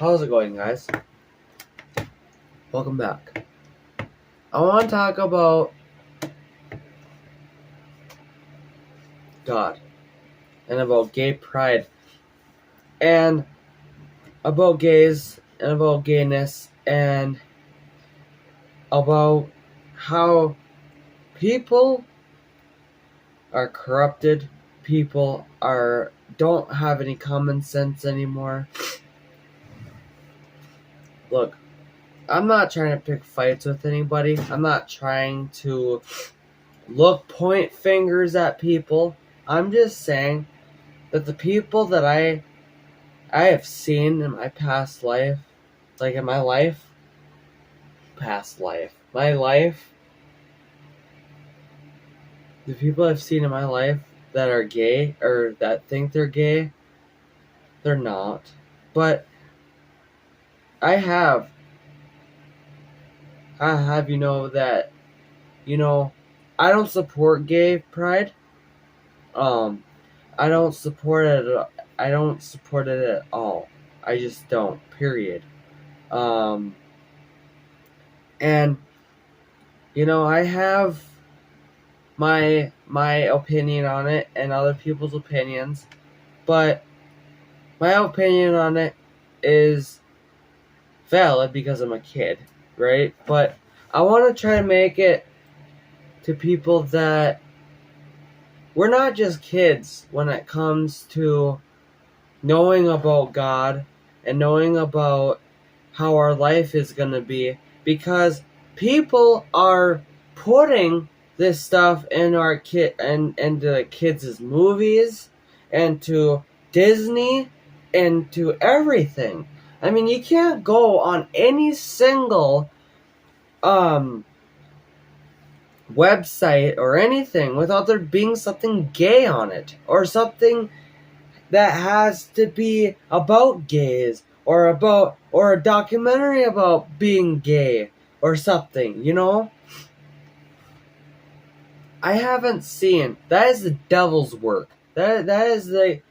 How's it going, guys? Welcome back. I want to talk about God and about gay pride and about gays and about gayness and about how people are corrupted, people don't have any common sense anymore. Look, I'm not trying to pick fights with anybody. I'm not trying to point fingers at people. I'm just saying that the people that I have seen in my past life, like in my life, the people I've seen in my life that are gay or that think they're gay, they're not. But I have that, I don't support gay pride. I don't support it. I don't support it at all. I just don't. Period. And I have my opinion on it and other people's opinions, but my opinion on it is valid because I'm a kid, right? But I want to try to make it to people that we're not just kids when it comes to knowing about God and knowing about how our life is going to be, because people are putting this stuff in our into the kids' movies and to Disney and to everything. I mean, you can't go on any single website or anything without there being something gay on it, or something that has to be about gays, or a documentary about being gay or something, I haven't seen. That is the devil's work. That is that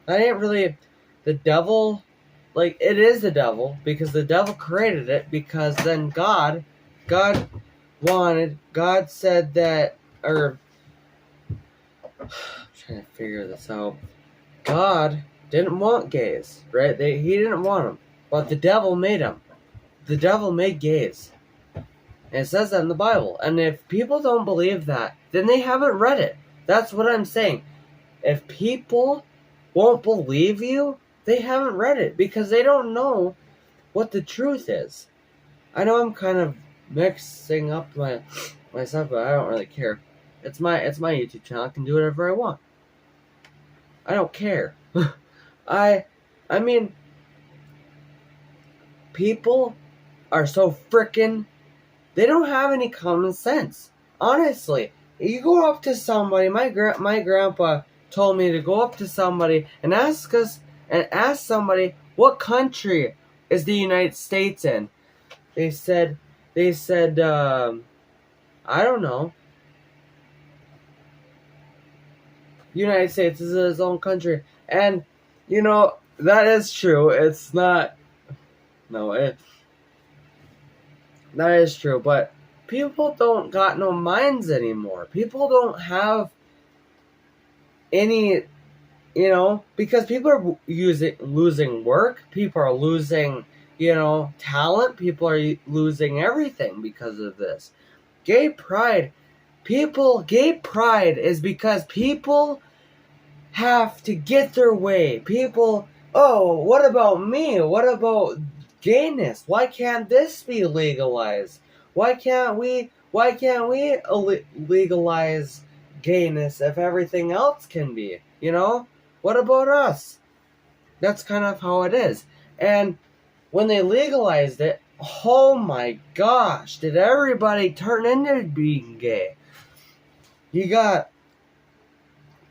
ain't really the devil. Like, it is the devil, because the devil created it, because then God said that, or I'm trying to figure this out. God didn't want gays, right? He didn't want them, but the devil made them. The devil made gays. And it says that in the Bible. And if people don't believe that, then they haven't read it. That's what I'm saying. If people won't believe you, they haven't read it, because they don't know what the truth is. I know I'm kind of mixing up my stuff, but I don't really care. It's my YouTube channel. I can do whatever I want. I don't care. I mean, people are so frickin', they don't have any common sense. Honestly, you go up to somebody. My grandpa told me to go up to somebody and ask somebody, what country is the United States in? They said, I don't know. United States is its own country. And, that is true. It's not, that is true. But people don't got no minds anymore. People don't have any, because people are losing work. People are losing, talent. People are losing everything because of this. Gay pride is because people have to get their way. People, oh, what about me? What about gayness? Why can't this be legalized? Why can't we legalize gayness if everything else can be? What about us? That's kind of how it is. And when they legalized it, oh my gosh, did everybody turn into being gay? You got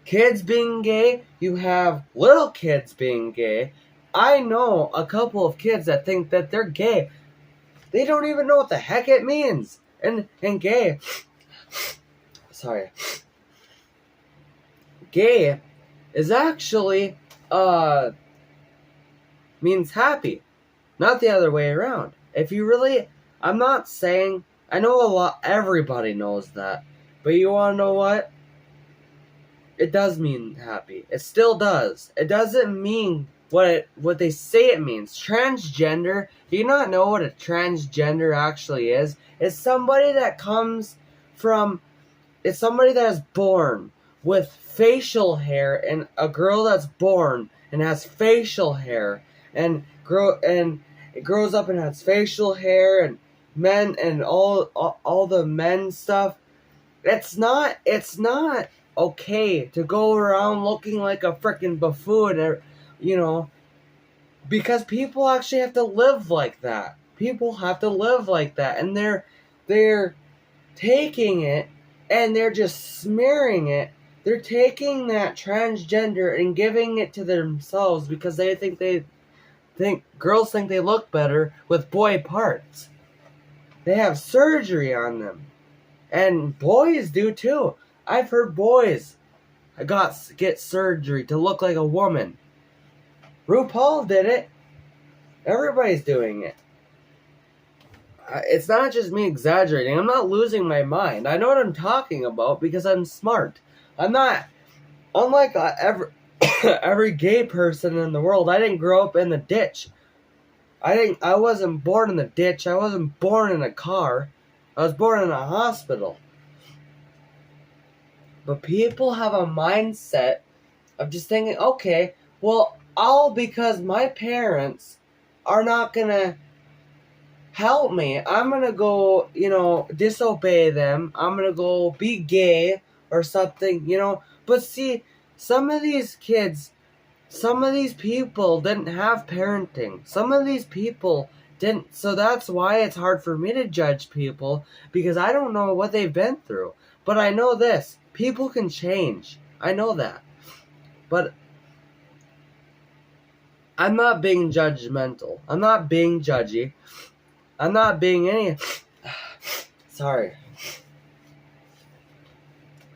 kids being gay, you have little kids being gay. I know a couple of kids that think that they're gay. They don't even know what the heck it means. And gay, sorry, gay is actually means happy, not the other way around. If you really, I'm not saying, I know everybody knows that, but you want to know what? It does mean happy. It still does. It doesn't mean what they say it means. Transgender, do you not know what a transgender actually is? It's somebody that it's somebody that is born with facial hair, and a girl that's born and has facial hair and it grows up and has facial hair, and men and all the men stuff. It's not okay to go around looking like a freaking buffoon, or, because people actually have to live like that. People have to live like that, and they're taking it and they're just smearing it. They're taking that transgender and giving it to themselves because they think girls think they look better with boy parts. They have surgery on them. And boys do too. I've heard boys get surgery to look like a woman. RuPaul did it. Everybody's doing it. It's not just me exaggerating. I'm not losing my mind. I know what I'm talking about because I'm smart. I'm not, unlike every gay person in the world, I didn't grow up in the ditch. I wasn't born in the ditch. I wasn't born in a car. I was born in a hospital. But people have a mindset of just thinking, okay, well, all because my parents are not going to help me, I'm going to go, disobey them. I'm going to go be gay or something, But see, some of these people didn't have parenting. Some of these people didn't. So that's why it's hard for me to judge people, because I don't know what they've been through. But I know this. People can change. I know that. But I'm not being judgmental. I'm not being judgy. I'm not being any... Sorry.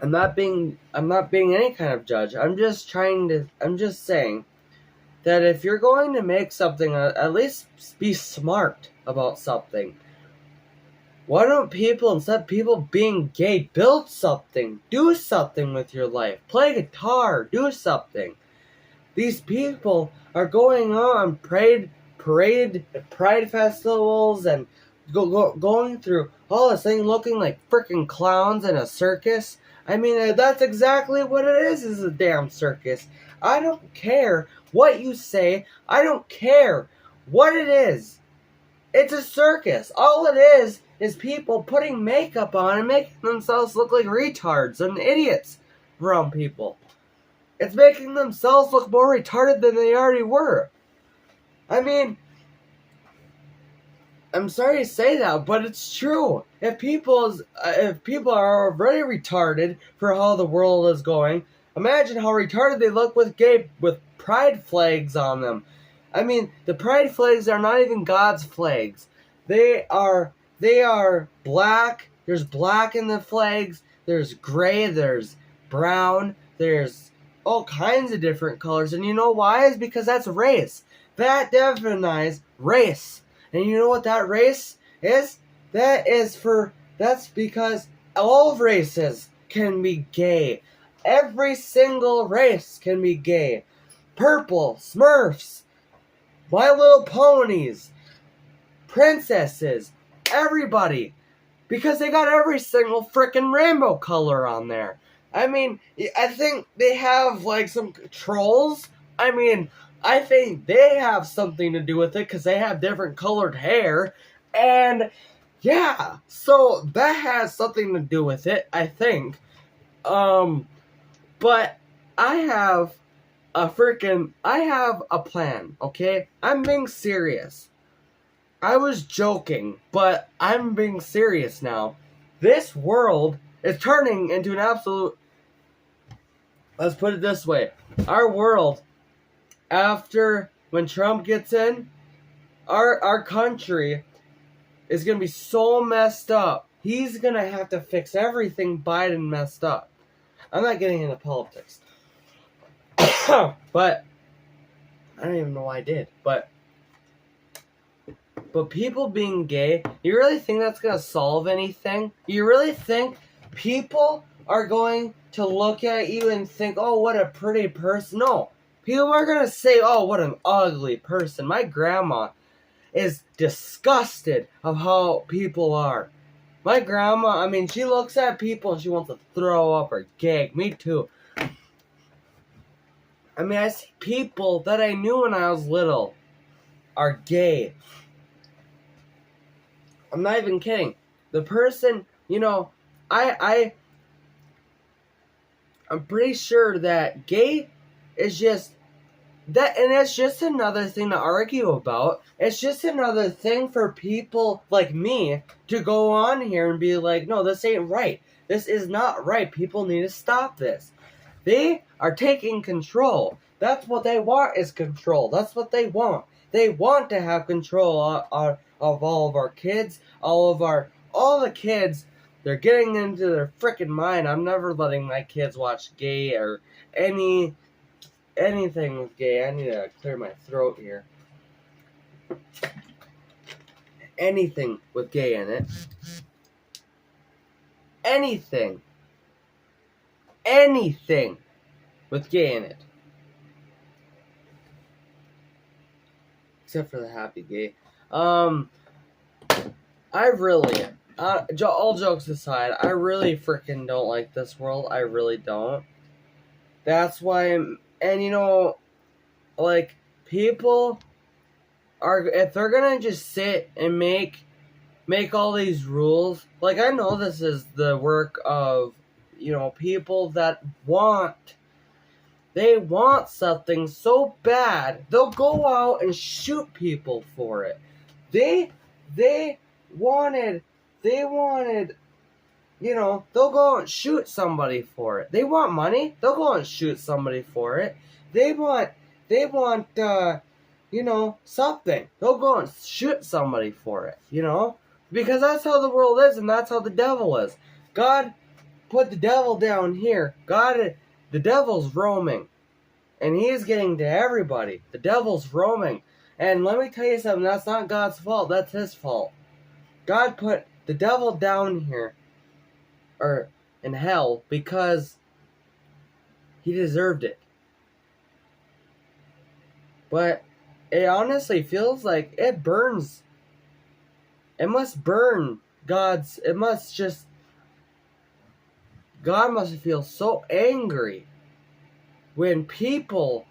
I'm not being any kind of judge. I'm just saying that if you're going to make something, at least be smart about something. Why don't people, instead of people being gay, build something, do something with your life, play guitar, do something. These people are going on pride festivals and going through all this thing, looking like freaking clowns in a circus. I mean, that's exactly what it is a damn circus. I don't care what you say. I don't care what it is. It's a circus. All it is people putting makeup on and making themselves look like retards and idiots around people. It's making themselves look more retarded than they already were. I mean, I'm sorry to say that, but it's true. If people are already retarded for how the world is going, imagine how retarded they look with pride flags on them. I mean, the pride flags are not even God's flags. They are black. There's black in the flags. There's gray. There's brown. There's all kinds of different colors. And you know why? It's because that's race. That defines race. And you know what that race is? That's because all races can be gay. Every single race can be gay. Purple, Smurfs, My Little Ponies, princesses, everybody. Because they got every single freaking rainbow color on there. I mean, I think they have like some trolls. I mean, I think they have something to do with it because they have different colored hair. And yeah, so that has something to do with it, I think. But I have a plan, okay? I'm being serious. I was joking, but I'm being serious now. This world is turning into an absolute... Let's put it this way. Our world, when Trump gets in, our country is going to be so messed up. He's going to have to fix everything Biden messed up. I'm not getting into politics. But I don't even know why I did, but people being gay, you really think that's gonna solve anything? You really think people are going to look at you and think, oh, what a pretty person? No. People are gonna say, oh, what an ugly person. My grandma is disgusted of how people are. My grandma, I mean, she looks at people and she wants to throw up or gag. Me too. I mean, I see people that I knew when I was little are gay. I'm not even kidding. The person, I'm pretty sure that gay is just that, and it's just another thing to argue about. It's just another thing for people like me to go on here and be like, no, this ain't right. This is not right. People need to stop this. They are taking control. That's what they want, is control. That's what they want. They want to have control of all of our kids, all the kids. They're getting into their freaking mind. I'm never letting my kids watch gay or anything with gay. I need to clear my throat here. Anything with gay in it. Anything with gay in it. Except for the happy gay. I really, all jokes aside, I really freaking don't like this world. I really don't. That's why people are, if they're gonna just sit and make all these rules, like, I know this is the work of, people that want something so bad, they'll go out and shoot people for it. They wanted, they'll go and shoot somebody for it. They want money, they'll go and shoot somebody for it. They want, something. They'll go and shoot somebody for it, Because that's how the world is, and that's how the devil is. God put the devil down here. The devil's roaming. And he's getting to everybody. The devil's roaming. And let me tell you something, that's not God's fault, that's his fault. God put the devil down here, or in hell, because he deserved it. But it honestly feels like it burns. It must burn God must feel so angry when people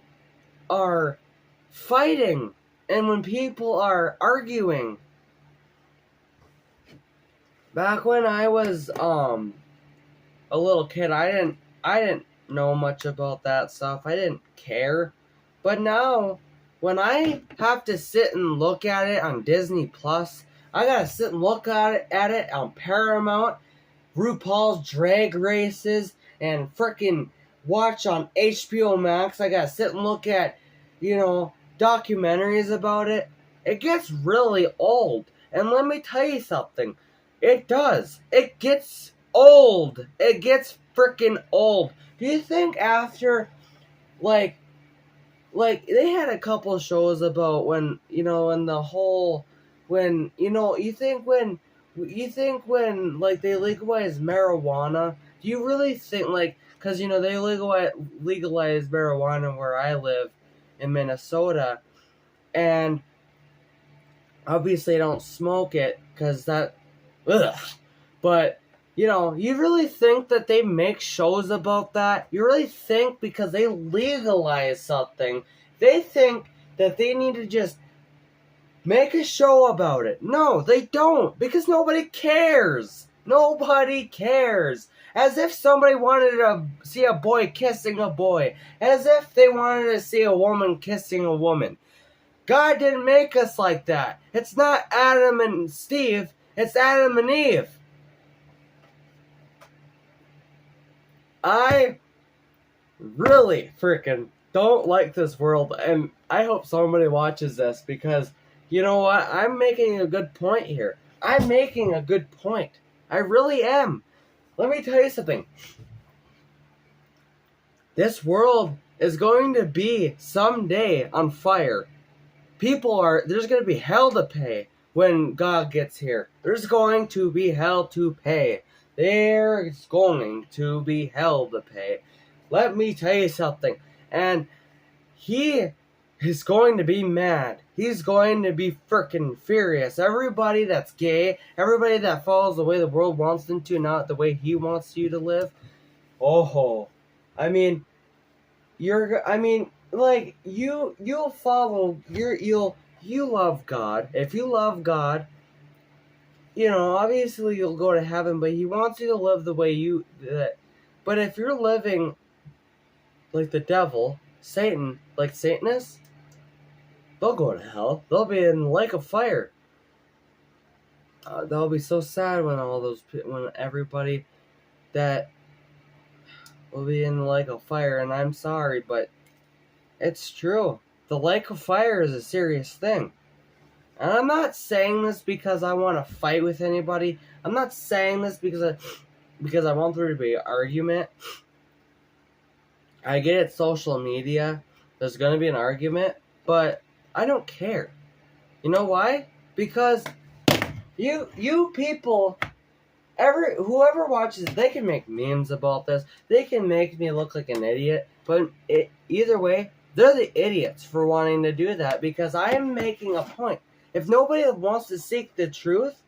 are fighting and when people are arguing. Back when I was a little kid, I didn't know much about that stuff. I didn't care. But now, when I have to sit and look at it on Disney Plus, I gotta sit and look at it on Paramount, RuPaul's Drag Races, and frickin' watch on HBO Max. I gotta sit and look at, documentaries about it. It gets really old. And let me tell you something. It does. It gets old. It gets frickin' old. Do you think after, they had a couple of shows about when, you think when they legalize marijuana, do you really think, because, they legalize marijuana where I live in Minnesota, and obviously I don't smoke it, because that, ugh, but, you really think that they make shows about that? You really think because they legalize something, they think that they need to just make a show about it? No, they don't, because nobody cares. Nobody cares. As if somebody wanted to see a boy kissing a boy. As if they wanted to see a woman kissing a woman. God didn't make us like that. It's not Adam and Steve, it's Adam and Eve. I really freaking don't like this world, and I hope somebody watches this, because you know what? I'm making a good point here. I'm making a good point. I really am. Let me tell you something. This world is going to be someday on fire. There's going to be hell to pay when God gets here. There's going to be hell to pay. There's going to be hell to pay. Let me tell you something. And he is going to be mad. He's going to be freaking furious. Everybody that's gay, everybody that follows the way the world wants them to, not the way he wants you to live. Oh, I mean, you'll follow, you love God. If you love God, obviously you'll go to heaven, but he wants you to live the way but if you're living like the devil, Satan, like Satanists, they'll go to hell. They'll be in the lake of fire. They'll be so sad when everybody that will be in the lake of fire, and I'm sorry, but it's true. The lake of fire is a serious thing. And I'm not saying this because I want to fight with anybody. I'm not saying this because I want there to be an argument. I get it, social media, there's going to be an argument, but I don't care. You know why? Because you people, whoever watches, they can make memes about this. They can make me look like an idiot, but either way, they're the idiots for wanting to do that, because I am making a point. If nobody wants to seek the truth,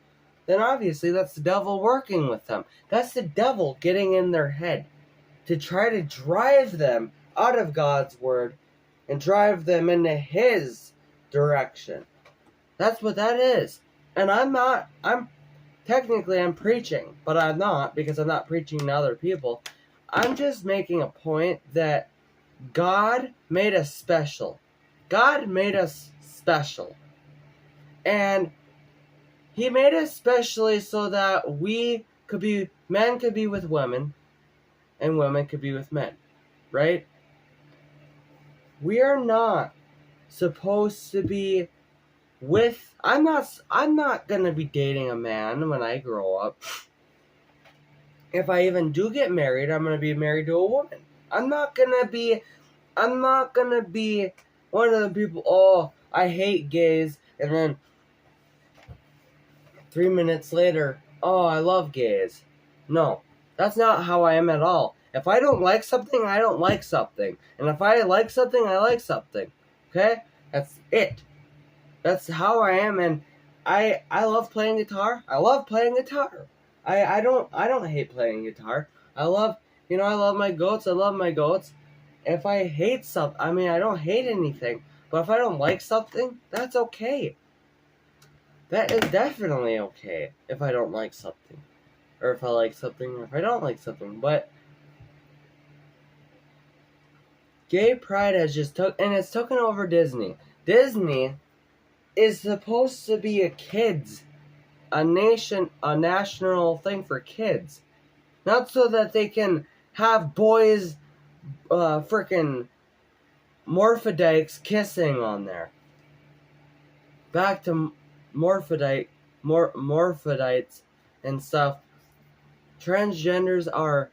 then obviously that's the devil working with them. That's the devil getting in their head to try to drive them out of God's word and drive them into his direction. That's what that is. And I'm preaching, but I'm not, because I'm not preaching to other people. I'm just making a point that God made us special. God made us special. And he made us specially so that men could be with women, and women could be with men, right? We are not supposed to be I'm not gonna be dating a man when I grow up. If I even do get married, I'm gonna be married to a woman. I'm not gonna be one of the people, I hate gays, and then 3 minutes later, I love gays. No, that's not how I am at all. If I don't like something, I don't like something. And if I like something, I like something. Okay? That's it. That's how I am, and I love playing guitar. I love playing guitar. I don't hate playing guitar. I love my goats. I love my goats. If I hate something, I don't hate anything. But if I don't like something, that's okay. That is definitely okay if I don't like something. Or if I like something, or if I don't like something. But gay pride has it's taken over Disney. Disney is supposed to be a national thing for kids. Not so that they can have boys, frickin' morphodikes kissing on there. Back to morphidites and stuff. Transgenders are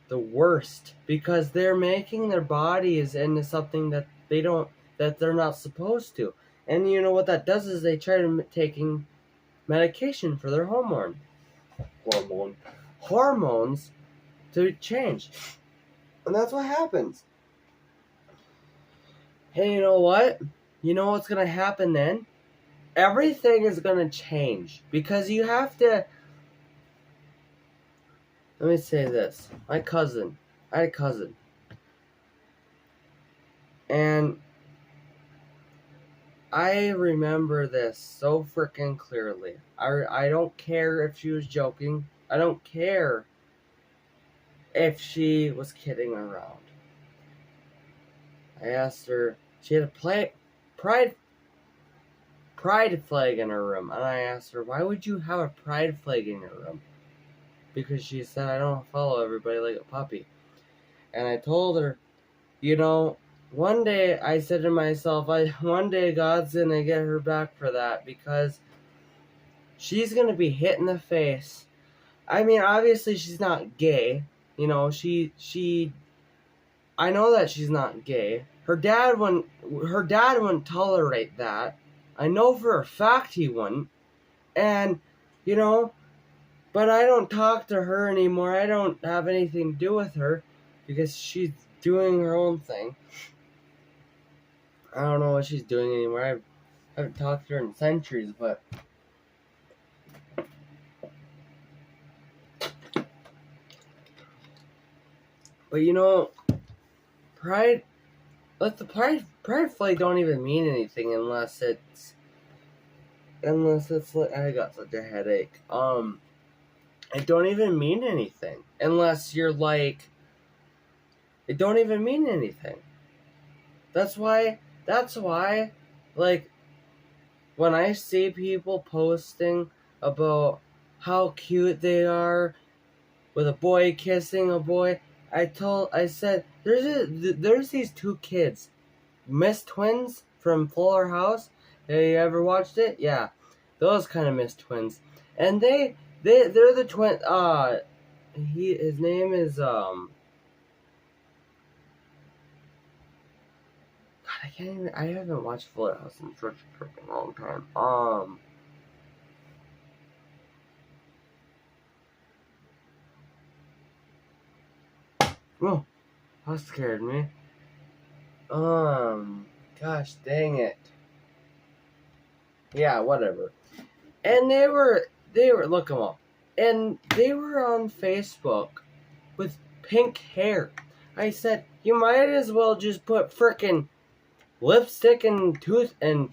the worst because they're making their bodies into something that they're not supposed to. And you know what that does is they try to taking medication for their hormones to change. And that's what happens. And you know what? You know what's going to happen then? Everything is going to change. Because you have to... Let me say this. I had a cousin. And I remember this so freaking clearly. I don't care if she was joking. I don't care if she was kidding around. I asked her, she had a pride flag in her room. And I asked her, why would you have a pride flag in your room? Because she said, I don't follow everybody like a puppy. And I told her, one day, I said to myself, one day God's going to get her back for that, because she's going to be hit in the face. Obviously she's not gay. She I know that she's not gay. Her dad wouldn't tolerate that. I know for a fact he wouldn't. And, you know, but I don't talk to her anymore. I don't have anything to do with her because she's doing her own thing. I don't know what she's doing anymore. I haven't talked to her in centuries, but you know, pride flag don't even mean anything unless it's like I got such a headache. It don't even mean anything unless you're like, it don't even mean anything. That's why, like, when I see people posting about how cute they are with a boy kissing a boy, I said, there's these two kids, Miss Twins from Fuller House. Have you ever watched it? Yeah, those kind of Miss Twins, and they're the twin. His name is God, I haven't watched Fuller House in such a freaking long time. Oh, that scared me. Gosh dang it. Yeah, whatever. And they were look them up, and they were on Facebook with pink hair. I said, you might as well just put frickin' lipstick and frickin'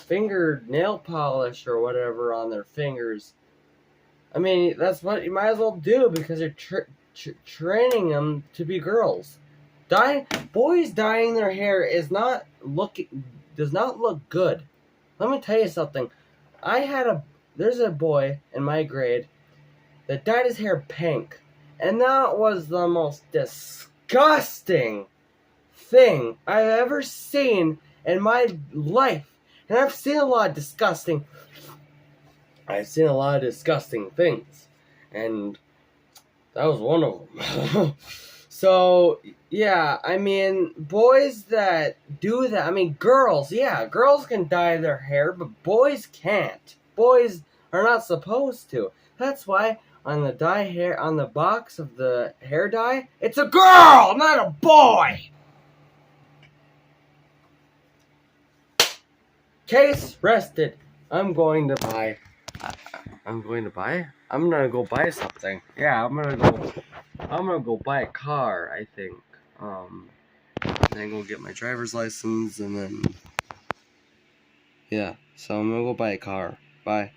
finger nail polish or whatever on their fingers. I mean, that's what you might as well do because you're training them to be girls. Boys dyeing their hair does not look good. Let me tell you something. There's a boy in my grade that dyed his hair pink, and that was the most disgusting thing I've ever seen in my life. And I've seen a lot of disgusting things, and that was one of them. So, yeah, I mean, boys that do that, I mean, girls can dye their hair, but boys can't. Boys are not supposed to. That's why on the box of the hair dye, it's a girl, not a boy! Case rested. I'm gonna go buy something. Yeah, I'm gonna go buy a car, I think. Then go get my driver's license, and then, yeah, so I'm gonna go buy a car. Bye.